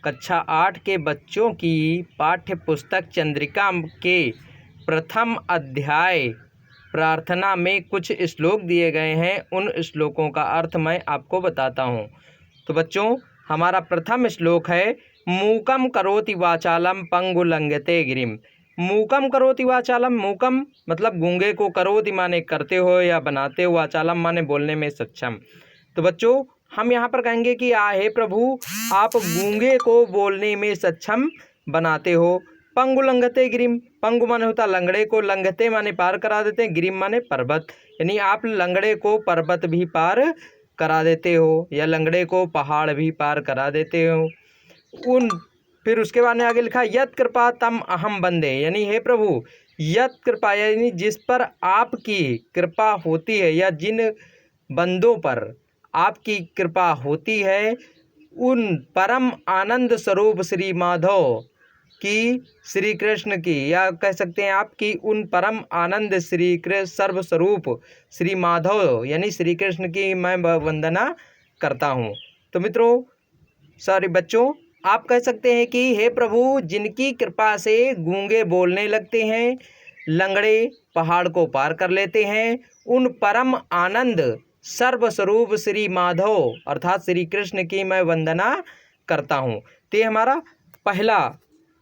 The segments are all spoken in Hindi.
कक्षा 8 के बच्चों की पाठ्य पुस्तक चंद्रिका के प्रथम अध्याय प्रार्थना में कुछ श्लोक दिए गए हैं। उन श्लोकों का अर्थ मैं आपको बताता हूँ। तो बच्चों, हमारा प्रथम श्लोक है मूकम करोति वाचालम पंगु लंघते गिरिम। मूकम करोति वाचालम, मूकम मतलब गूंगे को, करोति माने करते हो या बनाते हो, वाचालम माने बोलने में सक्षम। तो बच्चों, हम यहाँ पर कहेंगे कि हे प्रभु, आप गूंगे को बोलने में सक्षम बनाते हो। पंगु लंघते गिरिम, पंगु माने होता लंगड़े को, लंघते माने पार करा देते हैं, गिरिम माने पर्वत, यानी आप लंगड़े को पर्वत भी पार करा देते हो या लंगड़े को पहाड़ भी पार करा देते हो। फिर उसके बाद में आगे लिखा यत कृपा तम अहम बंदे, यानी हे प्रभु यत कृपा, यानी जिस पर आपकी कृपा होती है या जिन बंदों पर आपकी कृपा होती है, उन परम आनंद स्वरूप श्री माधव की, श्री कृष्ण की, या कह सकते हैं आपकी उन परम आनंद श्री कृष्ण सर्वस्वरूप श्री माधव यानी श्री कृष्ण की मैं वंदना करता हूँ। तो मित्रों, सॉरी बच्चों, आप कह सकते हैं कि हे प्रभु, जिनकी कृपा से गूंगे बोलने लगते हैं, लंगड़े पहाड़ को पार कर लेते हैं, उन परम आनंद सर्वस्वरूप श्री माधव अर्थात श्री कृष्ण की मैं वंदना करता हूँ। तो ये हमारा पहला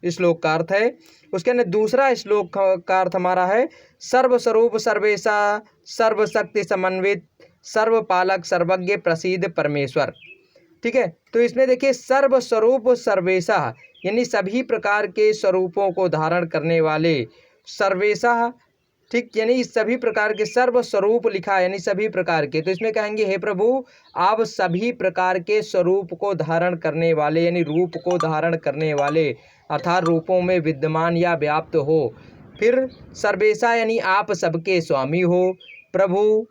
श्लोक का अर्थ है। उसके अंदर दूसरा श्लोक का अर्थ हमारा है सर्वस्वरूप सर्वेशा सर्वशक्ति समन्वित सर्वपालक सर्वज्ञ प्रसिद्ध परमेश्वर। ठीक है, तो इसमें देखिए सर्वस्वरूप सर्वेशा यानी सभी प्रकार के स्वरूपों को धारण करने वाले, सर्वेशा, ठीक, यानी सभी प्रकार के, सर्वस्वरूप लिखा यानी सभी प्रकार के, तो इसमें कहेंगे हे प्रभु, आप सभी प्रकार के स्वरूप को धारण करने वाले यानी रूप को धारण करने वाले अर्थात रूपों में विद्यमान या व्याप्त हो। फिर सर्वेशा यानी आप सबके स्वामी हो। प्रभु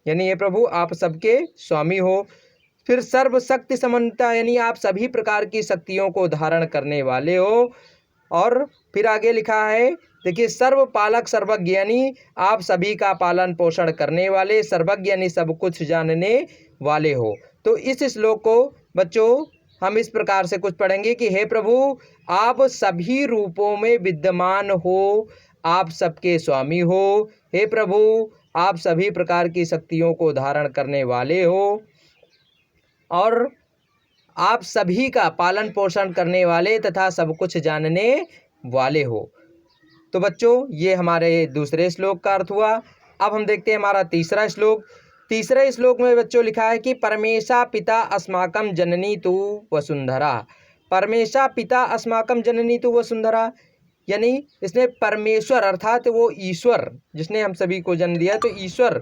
यानी हे प्रभु, आप सबके स्वामी हो। फिर सर्वशक्ति समन्विता यानी आप सभी प्रकार की शक्तियों को धारण करने वाले हो। और फिर आगे लिखा है देखिए सर्वपालक सर्वज्ञ यानी आप सभी का पालन पोषण करने वाले, सर्वज्ञ यानी सब कुछ जानने वाले हो। तो इस श्लोक को बच्चों हम इस प्रकार से कुछ पढ़ेंगे कि हे प्रभु, आप सभी रूपों में विद्यमान हो, आप सबके स्वामी हो। हे प्रभु, आप सभी प्रकार की शक्तियों को धारण करने वाले हो और आप सभी का पालन पोषण करने वाले तथा सब कुछ जानने वाले हो। तो बच्चों, ये हमारे दूसरे श्लोक का अर्थ हुआ। अब हम देखते हैं हमारा तीसरा श्लोक। तीसरे श्लोक में बच्चों लिखा है कि परमेशा पिता अस्माकं जननी तु वसुंधरा। परमेशा पिता अस्माकं जननी तु वसुंधरा, यानी इसमें परमेश्वर अर्थात वो ईश्वर जिसने हम सभी को जन्म दिया, तो ईश्वर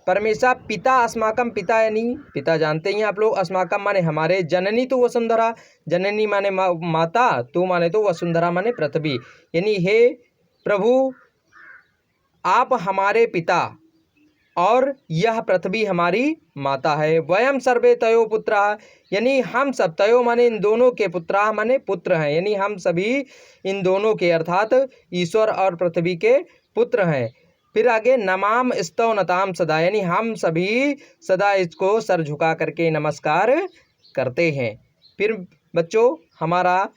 परमेशा पिता अस्माकं, पिता यानी पिता जानते ही आप लोग, अस्माकं माने हमारे, जननी तो वसुंधरा, जननी माने माता, तो माने तो वसुंधरा माने पृथ्वी, यानी हे प्रभु, आप हमारे पिता और यह पृथ्वी हमारी माता है। वयम सर्वे तयो पुत्रा, यानी हम सब, तयो माने इन दोनों के, पुत्रा माने पुत्र हैं, यानी हम सभी इन दोनों के अर्थात ईश्वर और पृथ्वी के पुत्र हैं। फिर आगे नमाम स्तौनताम सदा, यानी हम सभी सदा इसको सर झुका करके नमस्कार करते हैं। फिर बच्चों हमारा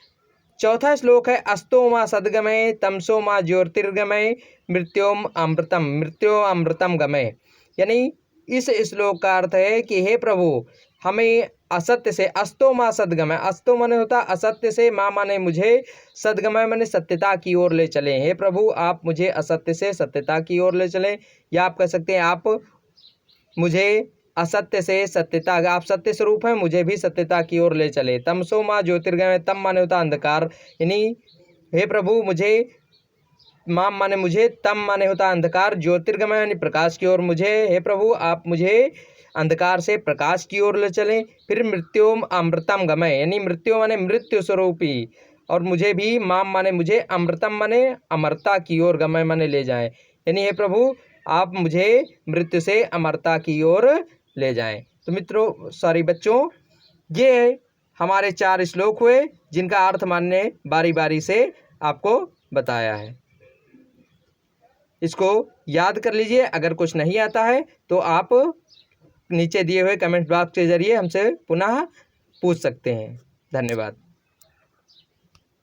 चौथा श्लोक है अस्तो माँ सद्गमय तमसो माँ ज्योतिर्गमय मृत्योम अमृतम गमय, यानी इस श्लोक का अर्थ है कि हे प्रभु, हमें असत्य से, अस्तो माँ सद्गमय, अस्तो माने होता असत्य से, माँ माने मुझे, सद्गमय माने सत्यता की ओर ले चलें। हे प्रभु, आप मुझे असत्य से सत्यता की ओर ले चलें, या आप कह सकते हैं आप मुझे असत्य से सत्यता, आप सत्य स्वरूप हैं, मुझे भी सत्यता की ओर ले चले। तमसो माँ ज्योतिर्गमय, तम माने होता अंधकार, यानी हे प्रभु मुझे, माम माने मुझे, तम माने होता अंधकार, ज्योतिर्गमय यानी प्रकाश की ओर मुझे, हे प्रभु आप मुझे अंधकार से प्रकाश की ओर ले चलें। फिर मृत्योम अमृतम गमय, यानी मृत्यु माने मृत्यु स्वरूपी, और मुझे भी, माम माने मुझे, अमृतम माने अमरता की ओर, गमय माने ले जाएं, यानी हे प्रभु आप मुझे मृत्यु से अमरता की ओर ले जाएं। तो मित्रों, सॉरी बच्चों, ये हमारे 4 श्लोक हुए जिनका अर्थ मानने बारी बारी से आपको बताया है। इसको याद कर लीजिए। अगर कुछ नहीं आता है तो आप नीचे दिए हुए कमेंट बॉक्स के जरिए हमसे पुनः पूछ सकते हैं। धन्यवाद।